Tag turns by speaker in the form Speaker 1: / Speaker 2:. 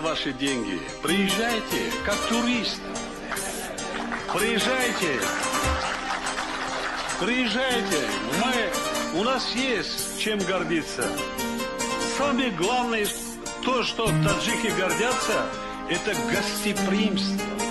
Speaker 1: ваши деньги. Приезжайте, как турист. Приезжайте. Приезжайте. У нас есть чем гордиться. Самое главное, то, что таджики гордятся, это гостеприимство.